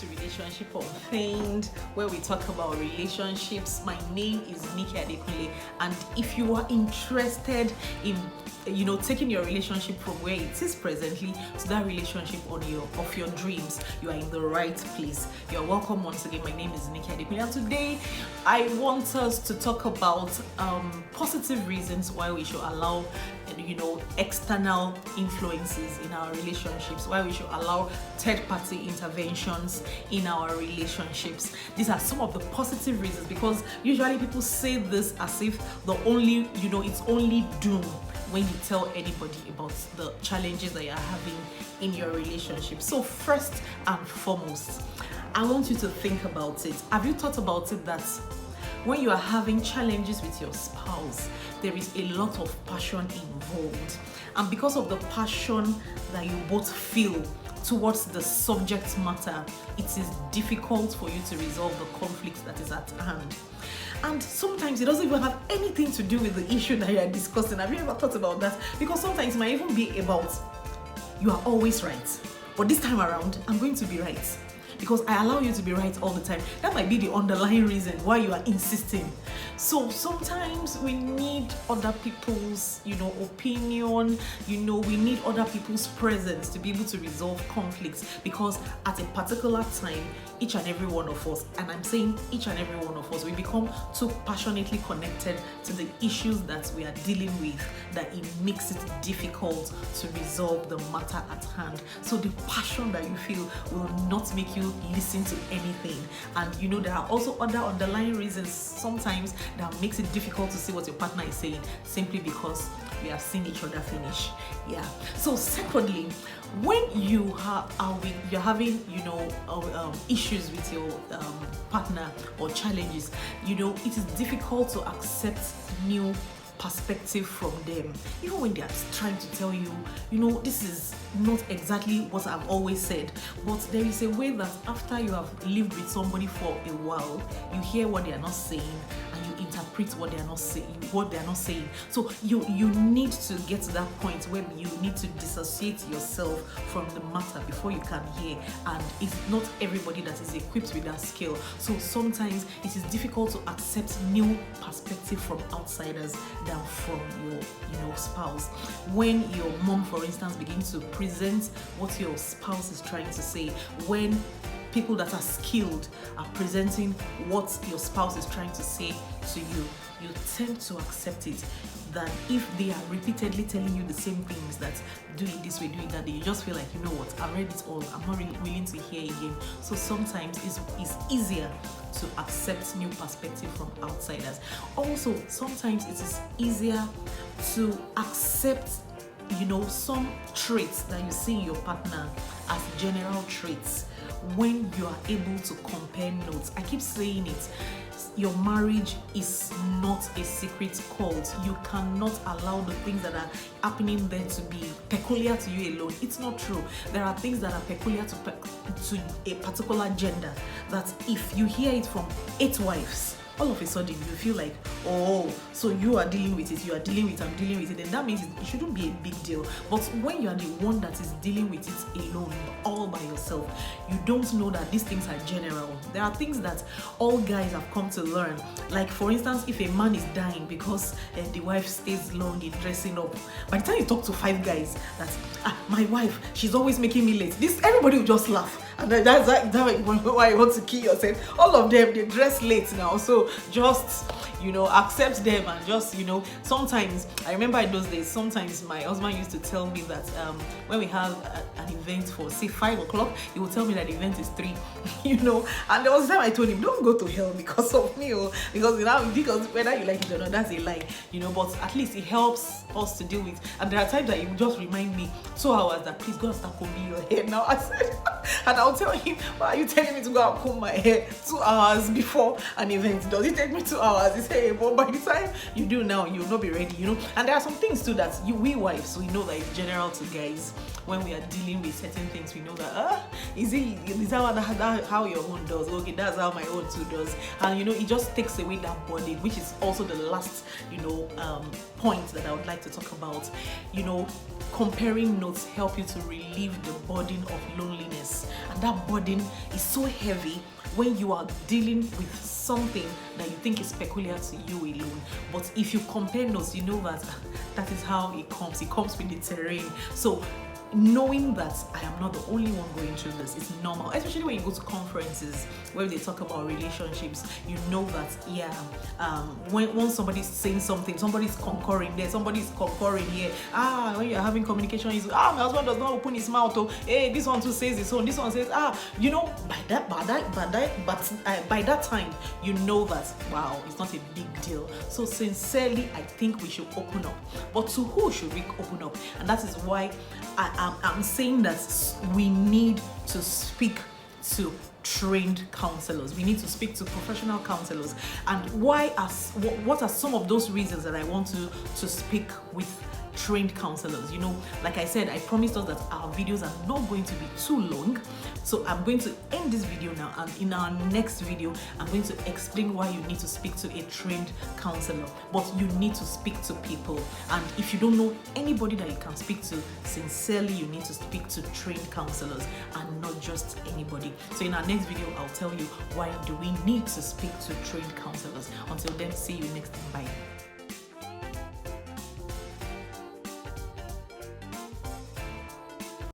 to Relationship Unfeigned, where we talk about relationships. My name is Nikki Adekunle, and if you are interested in taking your relationship from where it is presently to that relationship of your dreams, you are in the right place. You're welcome once again. My name is Nikki Adekunle, and today I want us to talk about positive reasons why we should allow external influences in our relationships, why we should allow third-party interventions in our relationships. These are some of the positive reasons, because usually people say this as if it's only doom when you tell anybody about the challenges that you're having in your relationship. So first and foremost, I want you to think about it. Have you thought about it that when you are having challenges with your spouse, there is a lot of passion involved, and because of the passion that you both feel towards the subject matter, it is difficult for you to resolve the conflict that is at hand. And sometimes it doesn't even have anything to do with the issue that you are discussing. Have you ever thought about that? Because sometimes it might even be about, you are always right, but this time around I'm going to be right because I allow you to be right all the time. That might be the underlying reason why you are insisting. So sometimes we need other people's, opinion. We need other people's presence to be able to resolve conflicts, because at a particular time, each and every one of us, and I'm saying each and every one of us, we become so passionately connected to the issues that we are dealing with that it makes it difficult to resolve the matter at hand. So the passion that you feel will not make you listen to anything. And there are also other underlying reasons sometimes that makes it difficult to see what your partner is saying, simply because we have seen each other finish. Yeah. So secondly, when you're having issues with your partner or challenges, it is difficult to accept new perspective from them, even when they are trying to tell you, this is not exactly what I've always said. But there is a way that after you have lived with somebody for a while, you hear what they are not saying and you interpret what they are not saying. So you need to get to that point where you need to dissociate yourself from the matter before you can hear, and it's not everybody that is equipped with that skill. So sometimes it is difficult to accept new perspective from outsiders than from your spouse. When your mom, for instance, begins to present what your spouse is trying to say, when people that are skilled are presenting what your spouse is trying to say to you, you tend to accept it, than if they are repeatedly telling you the same things, that do it this way, do it that way. You just feel like, I've read it all, I'm not really willing to hear again. So sometimes it's easier to accept new perspective from outsiders. Also, sometimes it is easier to accept some traits that you see in your partner as general traits when you are able to compare notes. I keep saying it. Your marriage is not a secret cult. You cannot allow the things that are happening there to be peculiar to you alone. It's not true. There are things that are peculiar to a particular gender, that if you hear it from 8 wives, all of a sudden you feel like, oh, so you are dealing with it, I'm dealing with it, and that means it shouldn't be a big deal. But when you are the one that is dealing with it alone, all by yourself, you don't know that these things are general. There are things that all guys have come to learn. Like, for instance, if a man is dying because the wife stays long in dressing up, by the time you talk to 5 guys that, my wife, she's always making me late, everybody will just laugh. And that's why you want to kill yourself. All of them, they dress late now, so just accept them, and just sometimes, I remember in those days, sometimes my husband used to tell me that when we have an event for say 5 o'clock, he would tell me that the event is 3. And there was a time I told him, don't go to hell because of me, because whether you like it or not, that's a lie, but at least it helps us to deal with. And there are times that he would just remind me 2 hours that, please go and start combing your hair now. I said, and I'll tell him, why are you telling me to go and comb my hair 2 hours before an event? Does it take me 2 hours? He said, but by the time you do now, you'll not be ready, And there are some things too that we wives, we know that it's general to guys. When we are dealing with certain things, we know that, is that how your own does? Okay, that's how my own too does. And it just takes away that burden, which is also the last, point that I would like to talk about. Comparing notes help you to relieve the burden of loneliness. and that burden is so heavy when you are dealing with something that you think is peculiar to you alone. But if you compare notes, you know that that is how it comes. It comes with the terrain. So knowing that I am not the only one going through this is normal, especially when you go to conferences where they talk about relationships. You know that when somebody's saying something, somebody's concurring there, somebody's concurring here. When you're having communication, is my husband does not open his mouth. Oh, hey, this one too says this one, this one says by that time you know that wow, it's not a big deal. So sincerely, I think we should open up. But to who should we open up? And that is why I'm saying that we need to speak to trained counselors. We need to speak to professional counselors. And what are some of those reasons that I want to speak with trained counselors? Like I said, I promised us that our videos are not going to be too long. So I'm going to end this video now, and in our next video, I'm going to explain why you need to speak to a trained counselor. But you need to speak to people. And if you don't know anybody that you can speak to, sincerely, you need to speak to trained counselors and not just anybody. So in our next video, I'll tell you why do we need to speak to trained counselors. Until then, see you next time. Bye.